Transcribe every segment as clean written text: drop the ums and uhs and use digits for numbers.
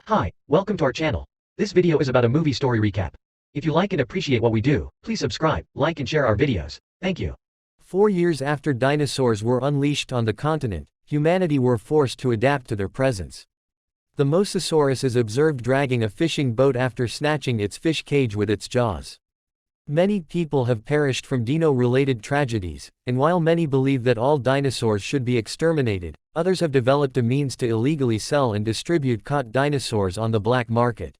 Hi, welcome to our channel. This video is about a movie story recap. If you like and appreciate what we do, please subscribe, like and share our videos. Thank you. 4 years after dinosaurs were unleashed on the continent, humanity were forced to adapt to their presence. The Mosasaurus is observed dragging a fishing boat after snatching its fish cage with its jaws. Many people have perished from dino-related tragedies, and while many believe that all dinosaurs should be exterminated, others have developed a means to illegally sell and distribute caught dinosaurs on the black market.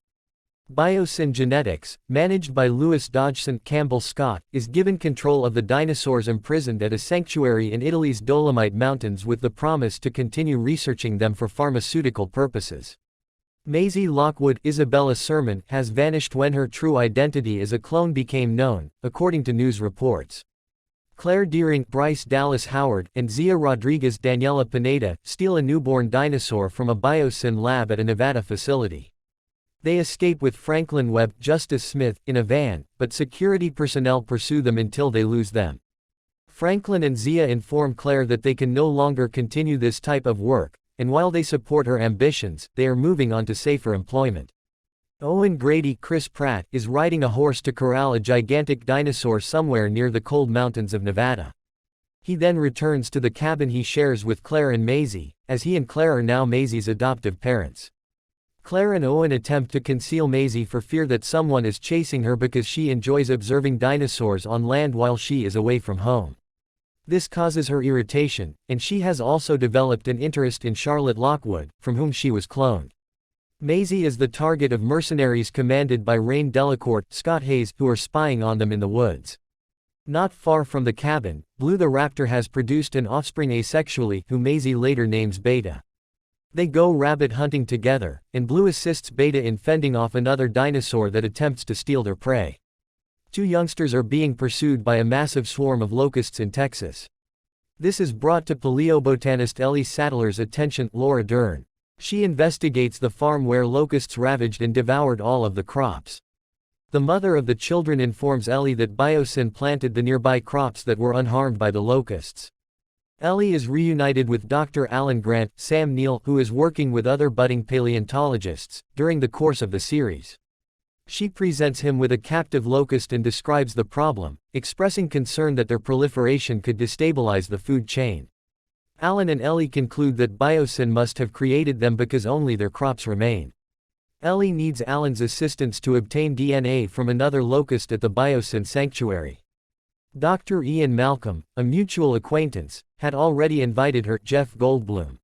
BioSyn Genetics, managed by Lewis Dodgson Campbell Scott, is given control of the dinosaurs imprisoned at a sanctuary in Italy's Dolomite Mountains with the promise to continue researching them for pharmaceutical purposes. Maisie Lockwood Isabella Sermon has vanished when her true identity as a clone became known, according to news reports. Claire Deering, Bryce Dallas Howard, and Zia Rodriguez Daniela Pineda steal a newborn dinosaur from a BioSyn lab at a Nevada facility. They escape with Franklin Webb Justice Smith in a van, but security personnel pursue them until they lose them. Franklin and Zia inform Claire that they can no longer continue this type of work, and while they support her ambitions, they are moving on to safer employment. Owen Grady Chris Pratt is riding a horse to corral a gigantic dinosaur somewhere near the cold mountains of Nevada. He then returns to the cabin he shares with Claire and Maisie, as he and Claire are now Maisie's adoptive parents. Claire and Owen attempt to conceal Maisie for fear that someone is chasing her because she enjoys observing dinosaurs on land while she is away from home. This causes her irritation, and she has also developed an interest in Charlotte Lockwood, from whom she was cloned. Maisie is the target of mercenaries commanded by Rain Delacourt, Scott Hayes, who are spying on them in the woods. Not far from the cabin, Blue the raptor has produced an offspring asexually, who Maisie later names Beta. They go rabbit hunting together, and Blue assists Beta in fending off another dinosaur that attempts to steal their prey. 2 youngsters are being pursued by a massive swarm of locusts in Texas. This is brought to paleobotanist Ellie Sattler's attention. Laura Dern. She investigates the farm where locusts ravaged and devoured all of the crops. The mother of the children informs Ellie that BioSyn planted the nearby crops that were unharmed by the locusts. Ellie is reunited with Dr. Alan Grant, Sam Neill, who is working with other budding paleontologists, during the course of the series. She presents him with a captive locust and describes the problem, expressing concern that their proliferation could destabilize the food chain. Alan and Ellie conclude that BioSyn must have created them because only their crops remain. Ellie needs Alan's assistance to obtain DNA from another locust at the BioSyn sanctuary. Dr. Ian Malcolm, a mutual acquaintance, had already invited her, Jeff Goldblum.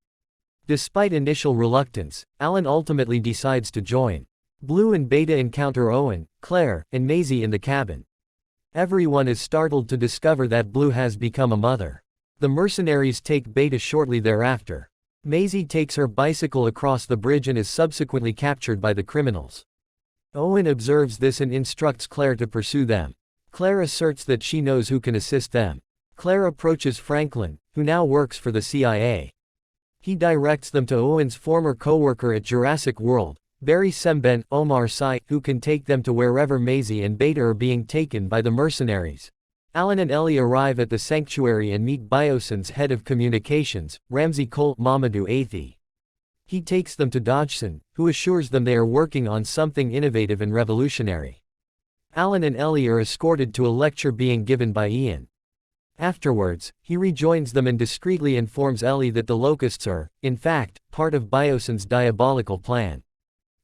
Despite initial reluctance, Alan ultimately decides to join. Blue and Beta encounter Owen, Claire, and Maisie in the cabin. Everyone is startled to discover that Blue has become a mother. The mercenaries take Beta shortly thereafter. Maisie takes her bicycle across the bridge and is subsequently captured by the criminals. Owen observes this and instructs Claire to pursue them. Claire asserts that she knows who can assist them. Claire approaches Franklin, who now works for the CIA. He directs them to Owen's former co-worker at Jurassic World, Barry Semben Omar Sy, who can take them to wherever Maisie and Beta are being taken by the mercenaries. Alan and Ellie arrive at the sanctuary and meet BioSyn's head of communications, Ramsey Cole Mamadou Athey. He takes them to Dodgson, who assures them they are working on something innovative and revolutionary. Alan and Ellie are escorted to a lecture being given by Ian. Afterwards, he rejoins them and discreetly informs Ellie that the locusts are, in fact, part of BioSyn's diabolical plan.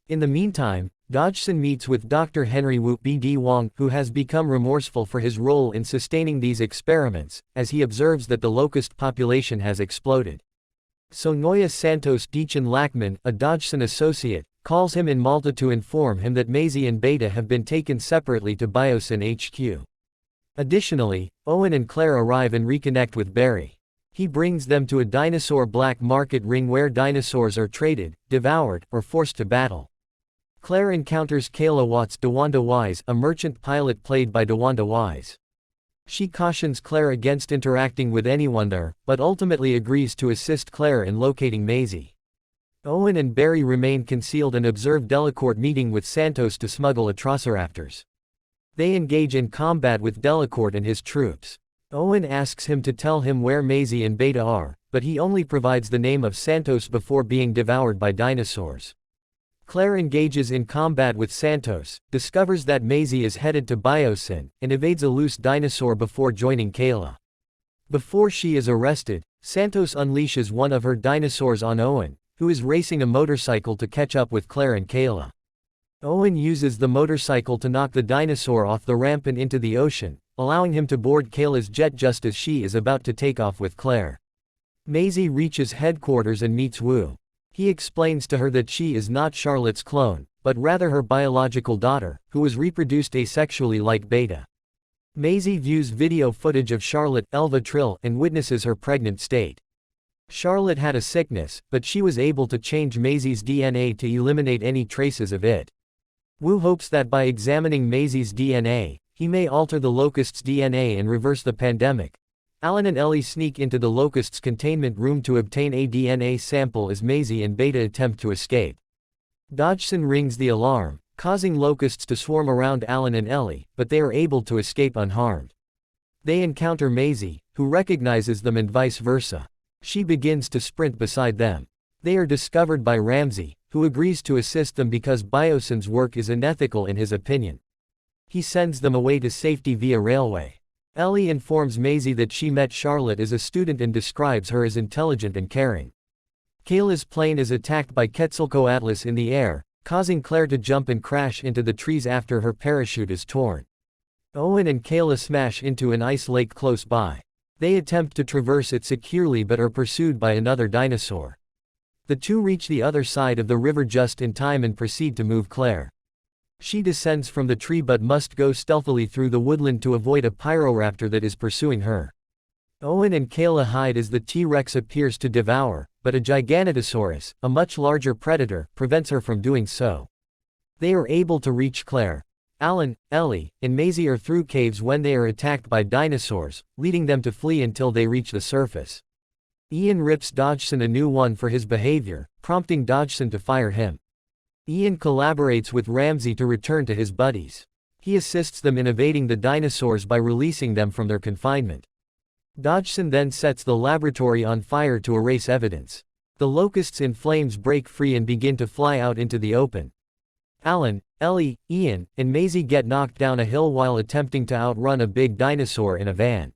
In the meantime, Dodgson meets with Dr. Henry Wu B.D. Wong, who has become remorseful for his role in sustaining these experiments, as he observes that the locust population has exploded. Sonoya Santos Deacon Lackman, a Dodgson associate, calls him in Malta to inform him that Maisie and Beta have been taken separately to BioSyn HQ. Additionally, Owen and Claire arrive and reconnect with Barry. He brings them to a dinosaur black market ring where dinosaurs are traded, devoured, or forced to battle. Claire encounters Kayla Watts DeWanda Wise, a merchant pilot played by DeWanda Wise. She cautions Claire against interacting with anyone there, but ultimately agrees to assist Claire in locating Maisie. Owen and Barry remain concealed and observe Delacourt meeting with Santos to smuggle Atrociraptors. They engage in combat with Delacourt and his troops. Owen asks him to tell him where Maisie and Beta are, but he only provides the name of Santos before being devoured by dinosaurs. Claire engages in combat with Santos, discovers that Maisie is headed to BioSyn, and evades a loose dinosaur before joining Kayla. Before she is arrested, Santos unleashes one of her dinosaurs on Owen, who is racing a motorcycle to catch up with Claire and Kayla. Owen uses the motorcycle to knock the dinosaur off the ramp and into the ocean, allowing him to board Kayla's jet just as she is about to take off with Claire. Maisie reaches headquarters and meets Wu. He explains to her that she is not Charlotte's clone, but rather her biological daughter, who was reproduced asexually like Beta. Maisie views video footage of Charlotte, Elva Trill, and witnesses her pregnant state. Charlotte had a sickness, but she was able to change Maisie's DNA to eliminate any traces of it. Wu hopes that by examining Maisie's DNA, he may alter the locust's DNA and reverse the pandemic. Alan and Ellie sneak into the locust's containment room to obtain a DNA sample as Maisie and Beta attempt to escape. Dodgson rings the alarm, causing locusts to swarm around Alan and Ellie, but they are able to escape unharmed. They encounter Maisie, who recognizes them and vice versa. She begins to sprint beside them. They are discovered by Ramsey, who agrees to assist them because BioSyn's work is unethical in his opinion. He sends them away to safety via railway. Ellie informs Maisie that she met Charlotte as a student and describes her as intelligent and caring. Kayla's plane is attacked by Quetzalcoatlus in the air, causing Claire to jump and crash into the trees after her parachute is torn. Owen and Kayla smash into an ice lake close by. They attempt to traverse it securely but are pursued by another dinosaur. The two reach the other side of the river just in time and proceed to move Claire. She descends from the tree but must go stealthily through the woodland to avoid a pyroraptor that is pursuing her. Owen and Kayla hide as the T-Rex appears to devour, but a Giganotosaurus, a much larger predator, prevents her from doing so. They are able to reach Claire. Alan, Ellie, and Maisie are through caves when they are attacked by dinosaurs, leading them to flee until they reach the surface. Ian rips Dodgson a new one for his behavior, prompting Dodgson to fire him. Ian collaborates with Ramsey to return to his buddies. He assists them in evading the dinosaurs by releasing them from their confinement. Dodgson then sets the laboratory on fire to erase evidence. The locusts in flames break free and begin to fly out into the open. Alan, Ellie, Ian, and Maisie get knocked down a hill while attempting to outrun a big dinosaur in a van.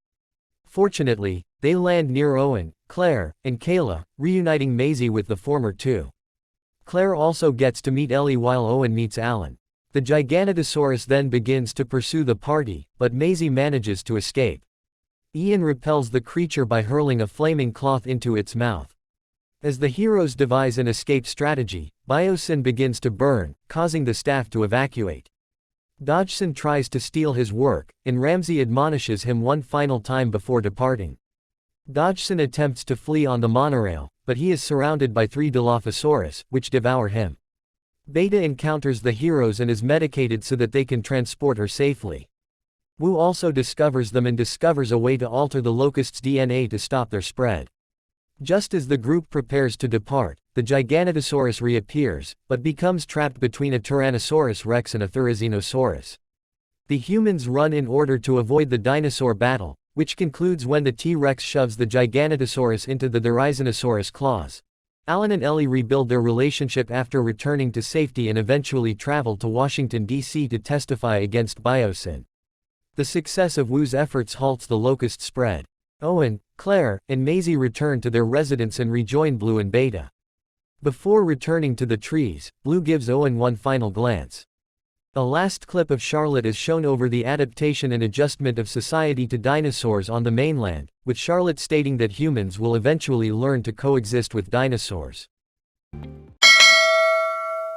Fortunately, they land near Owen, Claire, and Kayla, reuniting Maisie with the former two. Claire also gets to meet Ellie while Owen meets Alan. The Giganotosaurus then begins to pursue the party, but Maisie manages to escape. Ian repels the creature by hurling a flaming cloth into its mouth. As the heroes devise an escape strategy, BioSyn begins to burn, causing the staff to evacuate. Dodgson tries to steal his work, and Ramsey admonishes him one final time before departing. Dodgson attempts to flee on the monorail, but he is surrounded by 3 Dilophosaurus, which devour him. Beta encounters the heroes and is medicated so that they can transport her safely. Wu also discovers them and discovers a way to alter the locust's DNA to stop their spread. Just as the group prepares to depart, the Giganotosaurus reappears, but becomes trapped between a Tyrannosaurus rex and a Therizinosaurus. The humans run in order to avoid the dinosaur battle, which concludes when the T-Rex shoves the Giganotosaurus into the Therizinosaurus claws. Alan and Ellie rebuild their relationship after returning to safety and eventually travel to Washington, D.C. to testify against BioSyn. The success of Wu's efforts halts the locust spread. Owen, Claire, and Maisie return to their residence and rejoin Blue and Beta. Before returning to the trees, Blue gives Owen one final glance. A last clip of Charlotte is shown over the adaptation and adjustment of society to dinosaurs on the mainland, with Charlotte stating that humans will eventually learn to coexist with dinosaurs.